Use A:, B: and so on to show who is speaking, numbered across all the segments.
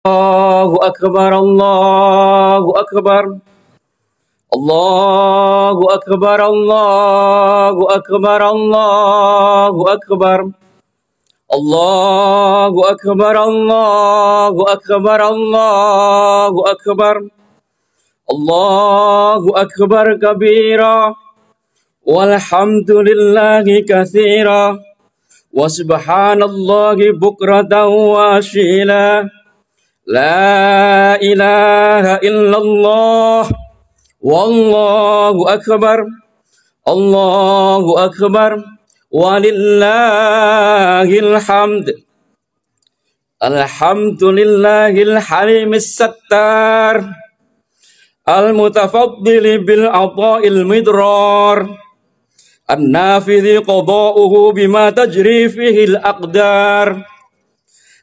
A: Allahu Akbar, Allahu Akbar. Allahu Akbar, Allahu Akbar, Allahu Akbar. Allahu Akbar, Allahu Akbar, Allahu Akbar. Allahu Akbar kabira. Walhamdulillahi katsira. Wa subhanallahi bukratan wa asila. La ilaha illallah. Wallahu akbar. Allahu akbar. Walillahil hamd. Alhamdulillahil halimis sattar. Al-mutafaddili bil ata'il midrar. An-nafidhi qada'uhu bima tajri fihi al-aqdar.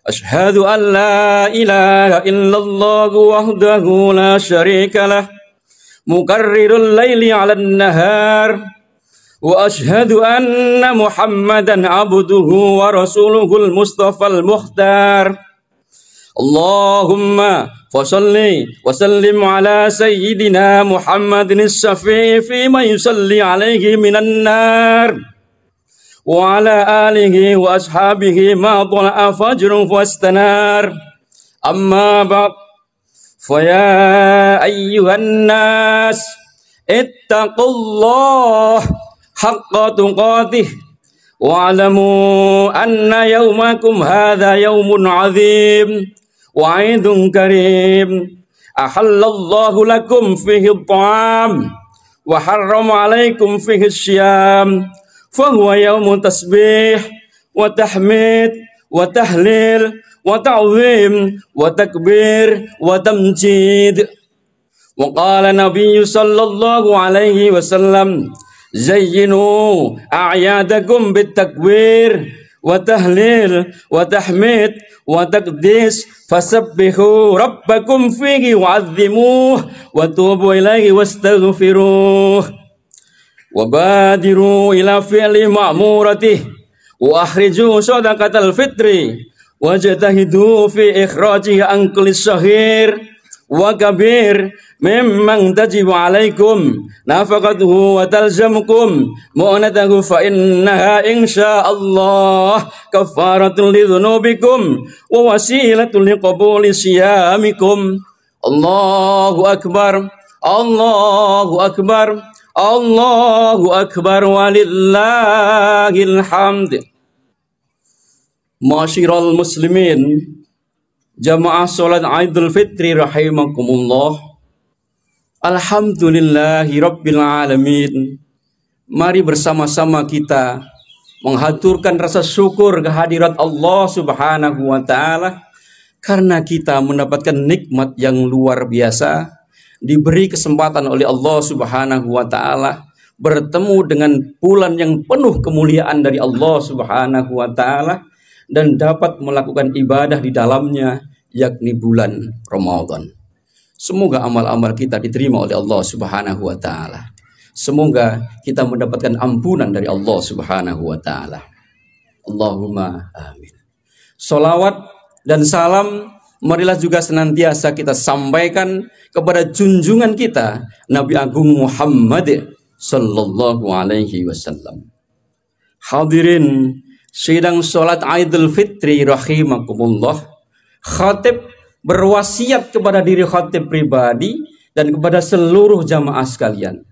A: Ashhadu an la ilaha illallah wahdahu la syarika lah, mukarrirul laili 'alan nahar, wa ashhadu anna Muhammadan 'abduhu wa rasuluhul mustafal mukhtar. Allahumma fasalli wa sallim ala sayyidina Muhammadin as-safi fi ma yusalli alaihi minan nar. Wa ala alihi wa ashabihi ma tala'a fajrun wastanar. Amma ba'd. Fa ya ayyuhan nas ittaqullah haqqa tuqatih wa alamu anna yawmakum hadha yawmun 'azim wa 'idun karim. Ahallallahu lakum fihi at-ta'am wa harrama 'alaikum fihi as-siyam. Fahuwa yaumu tasbih wa tahmid wa tahlil wa ta'zim wa takbir wa tamjid. Wa qala nabiyyu sallallahu alaihi wasallam, zayyinu a'yadakum bit takbir wa tahlil wa tahmid wa taqdis fasabbihu rabbakum fihi wa'azzimuh wa tubu ilaihi wastaghfiruh. Wabadiru ila fi'li ma'muratih wa akhriju sadaqatal fitri wajtahidu fi ikhrajihi an kulli saghir wa kabir mimman tajibu alaikum nafaqatuhu wa talzamukum mu'natahu fa innaha insyaallah kafaratun lidzunubikum wa wasilatun liqabuli siyamikum. Allahu akbar, Allahu akbar, Allahu akbar walillahil hamd. Ma'asyiral muslimin, jamaah salat Idul Fitri rahimakumullah. Alhamdulillahi rabbil alamin. Mari bersama-sama kita menghaturkan rasa syukur kehadirat Allah Subhanahu wa taala karena kita mendapatkan nikmat yang luar biasa, diberi kesempatan oleh Allah Subhanahu wa taala bertemu dengan bulan yang penuh kemuliaan dari Allah Subhanahu wa taala dan dapat melakukan ibadah di dalamnya, yakni bulan Ramadan. Semoga amal-amal kita diterima oleh Allah Subhanahu wa taala. Semoga kita mendapatkan ampunan dari Allah Subhanahu wa taala. Allahumma amin. Salawat dan salam marilah juga senantiasa kita sampaikan kepada junjungan kita Nabi Agung Muhammad sallallahu alaihi wasallam. Hadirin sidang salat Idul Fitri rahimakumullah. Khatib berwasiat kepada diri khatib pribadi dan kepada seluruh jamaah sekalian.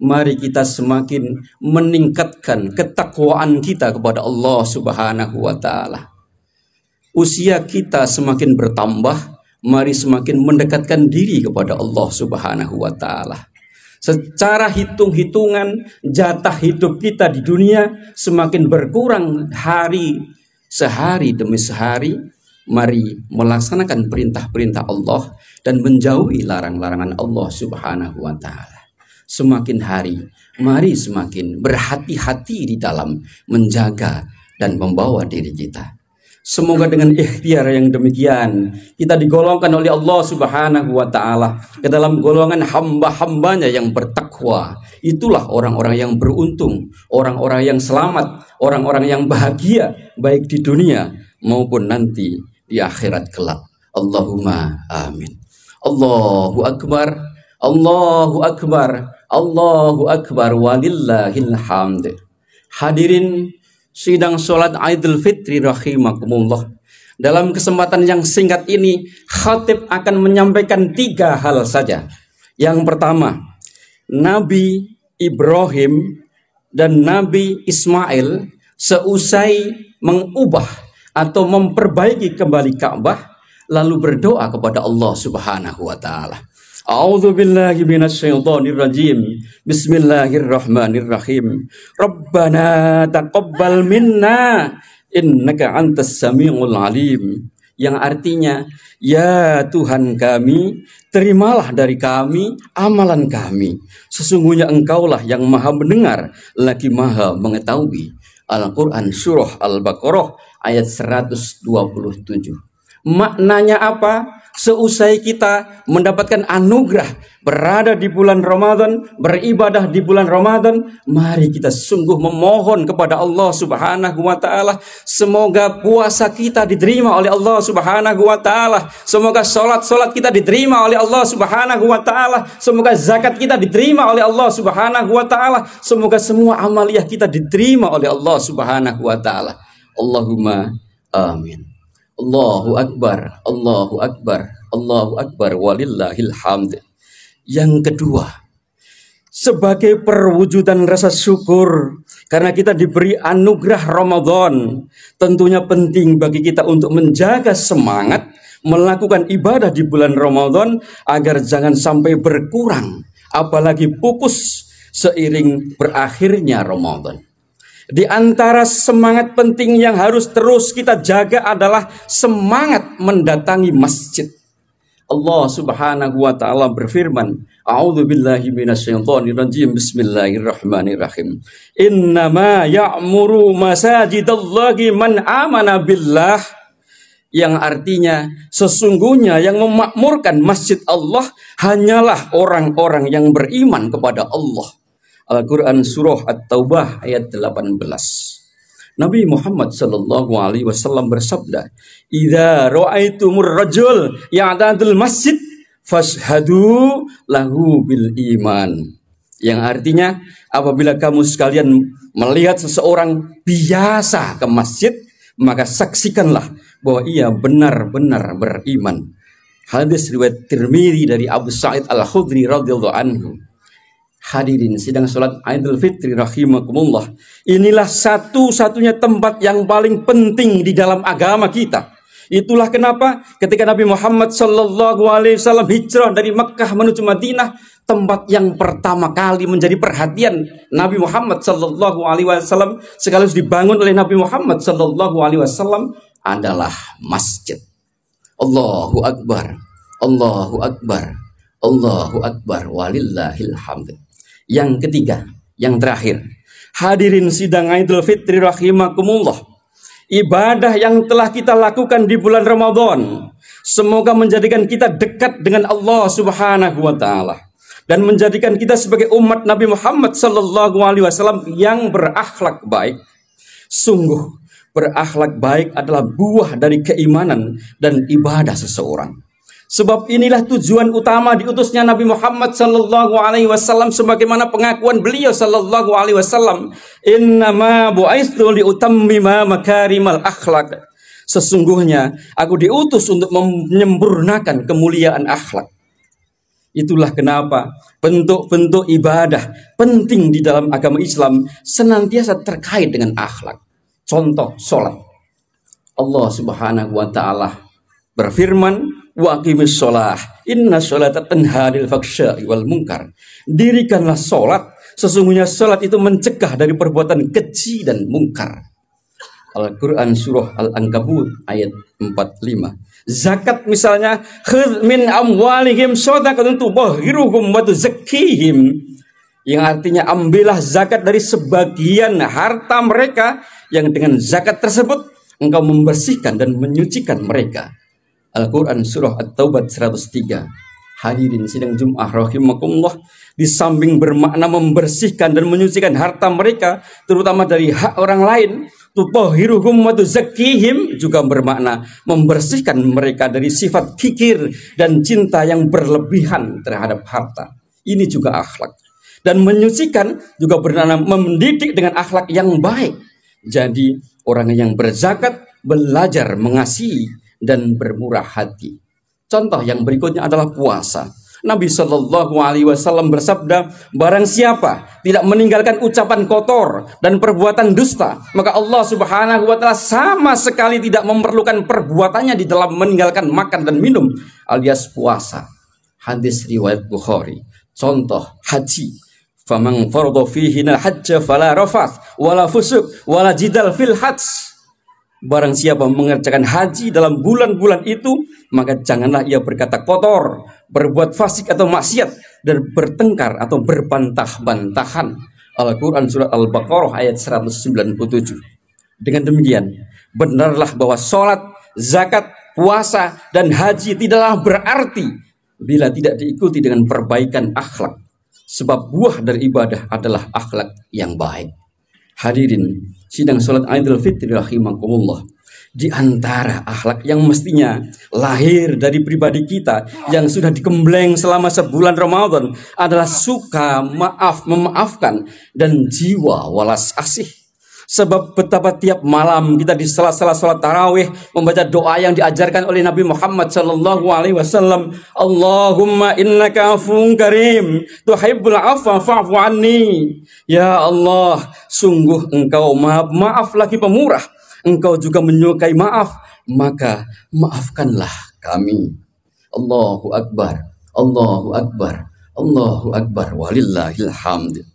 A: Mari kita semakin meningkatkan ketakwaan kita kepada Allah Subhanahu wa taala. Usia kita semakin bertambah, mari semakin mendekatkan diri kepada Allah Subhanahu wa taala. Secara hitung-hitungan jatah hidup kita di dunia semakin berkurang sehari demi sehari. Mari melaksanakan perintah-perintah Allah dan menjauhi larang-larangan Allah Subhanahu wa taala. Semakin hari, mari semakin berhati-hati di dalam menjaga dan membawa diri kita. Semoga dengan ikhtiar yang demikian kita digolongkan oleh Allah Subhanahu wa taala ke dalam golongan hamba-hambanya yang bertakwa. Itulah orang-orang yang beruntung, orang-orang yang selamat, orang-orang yang bahagia baik di dunia maupun nanti di akhirat kelak. Allahumma amin. Allahu akbar, Allahu akbar, Allahu akbar, walillahil hamd. Hadirin sidang sholat Idul Fitri rahimakumullah. Dalam kesempatan yang singkat ini, khatib akan menyampaikan 3 hal saja. Yang pertama, Nabi Ibrahim dan Nabi Ismail seusai mengubah atau memperbaiki kembali Ka'bah, lalu berdoa kepada Allah Subhanahu wa taala. A'udzu billahi minasyaitonir rajim. Bismillahirrahmanirrahim. Rabbana taqabbal minna innaka antas samiul alim. Yang artinya, ya Tuhan kami, terimalah dari kami amalan kami. Sesungguhnya Engkaulah yang Maha mendengar lagi Maha mengetahui. Al-Quran Surah Al-Baqarah ayat 127. Maknanya apa? Seusai kita mendapatkan anugerah berada di bulan Ramadan, beribadah di bulan Ramadan, mari kita sungguh memohon kepada Allah Subhanahu wa taala, semoga puasa kita diterima oleh Allah Subhanahu wa taala, semoga salat kita diterima oleh Allah Subhanahu wa taala, semoga zakat kita diterima oleh Allah Subhanahu wa taala, semoga semua amaliyah kita diterima oleh Allah Subhanahu wa taala. Allahumma amin. Allahu akbar, Allahu akbar, Allahu akbar, walillahil hamd. Yang kedua, sebagai perwujudan rasa syukur karena kita diberi anugerah Ramadan, tentunya penting bagi kita untuk menjaga semangat melakukan ibadah di bulan Ramadan agar jangan sampai berkurang, apalagi pupus seiring berakhirnya Ramadan. Di antara semangat penting yang harus terus kita jaga adalah semangat mendatangi masjid. Allah Subhanahu wa taala berfirman, A'udzu billahi minasyaitonir rajim. Bismillahirrahmanirrahim. Innama ya'muru masajidallahi man amana billah. Yang artinya sesungguhnya yang memakmurkan masjid Allah hanyalah orang-orang yang beriman kepada Allah. Al-Quran Surah At-Taubah ayat 18. Nabi Muhammad sallallahu alaihi wasallam bersabda, "Idza ra'aitumur rajul ya'tadul masjid fashhadu lahu bil iman." Yang artinya, apabila kamu sekalian melihat seseorang biasa ke masjid, maka saksikanlah bahwa ia benar-benar beriman. Hadis riwayat Tirmidzi dari Abu Sa'id Al-Khudri radhiyallahu anhu. Hadirin sidang salat Idul Fitri rahimakumullah. Inilah satu-satunya tempat yang paling penting di dalam agama kita. Itulah kenapa ketika Nabi Muhammad sallallahu alaihi wasallam hijrah dari Mekkah menuju Madinah, tempat yang pertama kali menjadi perhatian Nabi Muhammad sallallahu alaihi wasallam sekaligus dibangun oleh Nabi Muhammad sallallahu alaihi wasallam adalah masjid. Allahu akbar. Allahu akbar. Allahu akbar, walillahil hamd. Yang ketiga, yang terakhir, hadirin sidang Idul Fitri rahimakumullah, ibadah yang telah kita lakukan di bulan Ramadan semoga menjadikan kita dekat dengan Allah Subhanahu wa taala dan menjadikan kita sebagai umat Nabi Muhammad sallallahu alaihi wasallam yang berakhlak baik. Sungguh berakhlak baik adalah buah dari keimanan dan ibadah seseorang. Sebab inilah tujuan utama diutusnya Nabi Muhammad sallallahu alaihi wasallam, sebagaimana pengakuan beliau sallallahu alaihi wasallam, "Innama bu'itsu liutammima makarimal akhlak." Sesungguhnya aku diutus untuk menyempurnakan kemuliaan akhlak. Itulah kenapa bentuk-bentuk ibadah penting di dalam agama Islam senantiasa terkait dengan akhlak. Contoh salat. Allah Subhanahu wa taala berfirman, wa aqimis sholah inna sholata tanha 'anil fahsya'i wal munkar. Dirikanlah sholat, sesungguhnya sholat itu mencegah dari perbuatan keji dan mungkar. Al-Quran Surah Al-Ankabut ayat 45. Zakat misalnya, khudz min amwalihim shadaqatan tutahhiruhum wa tuzakkihim, yang artinya ambillah zakat dari sebagian harta mereka, yang dengan zakat tersebut Engkau membersihkan dan menyucikan mereka. Al-Quran Surah At-Taubah 103. Hadirin sidang Jum'ah rahimakumullah, di samping bermakna membersihkan dan menyucikan harta mereka, terutama dari hak orang lain, tutahhiruhum wa tuzakkihim, juga bermakna membersihkan mereka dari sifat kikir dan cinta yang berlebihan terhadap harta. Ini juga akhlak. Dan menyucikan juga bermakna mendidik dengan akhlak yang baik. Jadi orang yang berzakat belajar mengasihi dan bermurah hati. Contoh yang berikutnya adalah puasa. Nabi Shallallahu Alaihi Wasallam bersabda, barang siapa tidak meninggalkan ucapan kotor dan perbuatan dusta, maka Allah Subhanahu Wa Taala sama sekali tidak memerlukan perbuatannya di dalam meninggalkan makan dan minum, alias puasa. Hadis riwayat Bukhari. Contoh haji. Faman farada fihi al-hajja fala rafath wala fusuq wala jidal fil hajj. Barang siapa mengerjakan haji dalam bulan-bulan itu, maka janganlah ia berkata kotor, berbuat fasik atau maksiat, dan bertengkar atau berbantah-bantahan. Al-Quran Surat Al-Baqarah ayat 197. Dengan demikian, benarlah bahwa sholat, zakat, puasa, dan haji tidaklah berarti bila tidak diikuti dengan perbaikan akhlak. Sebab buah dari ibadah adalah akhlak yang baik. Hadirin sidang salat Idul Fitri rahimakumullah, di antara akhlak yang mestinya lahir dari pribadi kita yang sudah digembleng selama sebulan Ramadan adalah suka maaf, memaafkan, dan jiwa walas asih. Sebab betapa tiap malam kita di sela-sela sholat tarawih membaca doa yang diajarkan oleh Nabi Muhammad Sallallahu Alaihi Wasallam. Allahumma innaka afuwun karim, tuhibbul afwa fa'fu anni. Ya Allah, sungguh Engkau maaf lagi pemurah. Engkau juga menyukai maaf, maka maafkanlah kami. Allahu Akbar, Allahu Akbar, Allahu Akbar, walillahil hamd.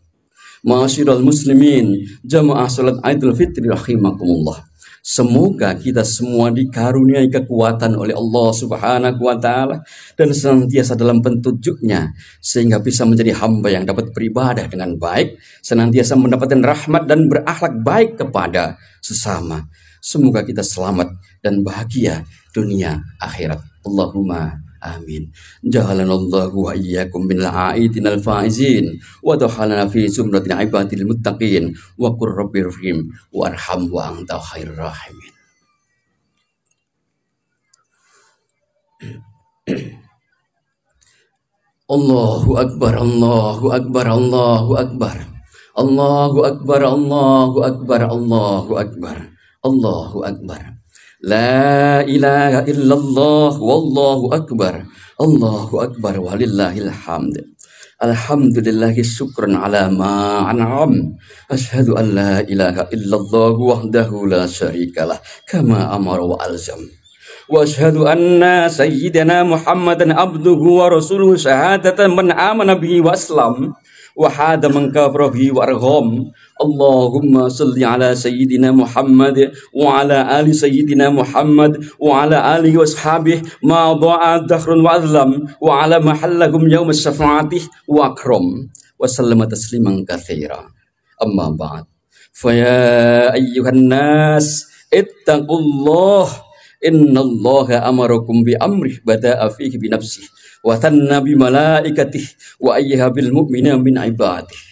A: Ma'asyiral muslimin, jamaah salat Idul Fitri rahimakumullah. Semoga kita semua dikaruniai kekuatan oleh Allah Subhanahu wa taala dan senantiasa dalam petunjuknya sehingga bisa menjadi hamba yang dapat beribadah dengan baik, senantiasa mendapatkan rahmat dan berakhlak baik kepada sesama. Semoga kita selamat dan bahagia dunia akhirat. Allahumma amin. Jahalanallahu wa iyyakum bil aidinal faizin wa dakhalna fi zumratil ibadil muttaqin wa qur rabbirhim warham wa anta khairur rahimin. Allahu akbar, Allahu akbar, Allahu akbar, Allahu akbar, Allahu akbar, Allahu akbar, Allahu akbar. La ilaha illallah wallahu akbar, Allahu akbar, walillahil hamd. Alhamdulillahi syukran ala ma an'am. Asyhadu an la ilaha illallah wahdahu la syarikalah kama amara wa alzam. Wa asyhadu anna sayyidina Muhammadan abduhu wa rasuluhu syahadatan man amana bihi wa aslam wa hada man kafara bihi wa argham. Allahumma salli ala sayyidina Muhammad wa ala ali sayyidina Muhammad wa ala alihi wa ashabihi ma dha'a dahrun wa azlam wa ala mahallahum yawm as-syafa'atih wa akram wa sallama tasliman katsira. Amma ba'd. Fa ya ayyuhan nas ittaqullah, innallaha amarakum bi amrih bada'a fihi bi nafsihi wa thanna bi malaikatihi wa ayyuha bil mu'minina min ibadihi.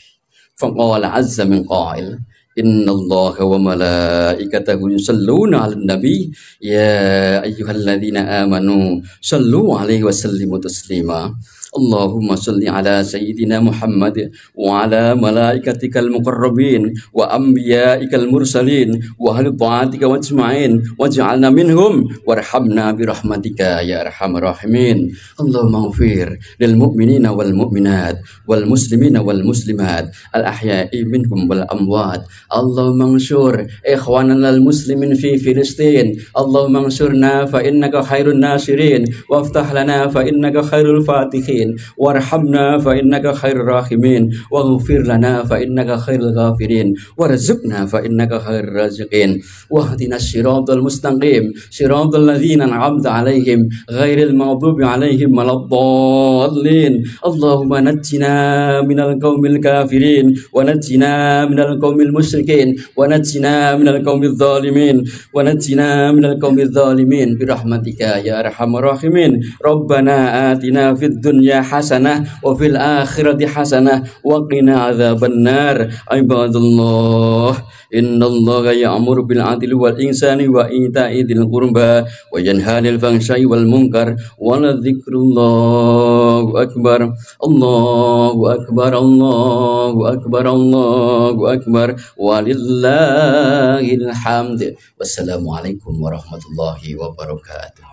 A: Faqala azza min qail, innallaha wa malaikatahu yusalluna 'alan nabi ya ayyuhalladzina amanu sallu 'alaihi wa sallimu taslima. Allahumma salli ala sayyidina Muhammad wa ala malaikatikal muqarrabin wa anbiya'ikal mursalin wa ahli ta'atika wajma'in waj'alna minhum warhamna birahmatika ya arhamar rahimin. Allahumma ighfir lil mu'minina wal mu'minat wal muslimina wal muslimat al ahya'i minhum wal amwat. Allahumma anshur ikhwanana al muslimin fi Filistin. Allahumma anshurna fa innaka khairun nasirin waftah lana fa innaka khairul fatihin warhamna fa innaka khairur rahimin waghfir lana fa innaka khairul ghafirin warzuqna fa innaka khairur raziqin wahdinas siratal mustaqim siratal ladzina an'amta 'alaihim ghairil maghdubi 'alaihim waladdallin. Allahumma najjina minal qaumil kafirin wa najjina minal qaumil musyrikin المشركين ونجنا من القوم الظالمين ونجنا من القوم الظالمين برحمتك يا أرحم الراحمين. ربنا آتنا في الدنيا حسنة وفي الآخرة حسنة وقنا عذاب النار. عباد الله إن الله يأمر بالعدل والإحسان وإيتاء ذي القربى وينهى عن الفحشاء والمنكر ولذكر الله أكبر. الله أكبر الله أكبر الله أكبر ولله الحمد. والسلام عليكم warahmatullahi wabarakatuh.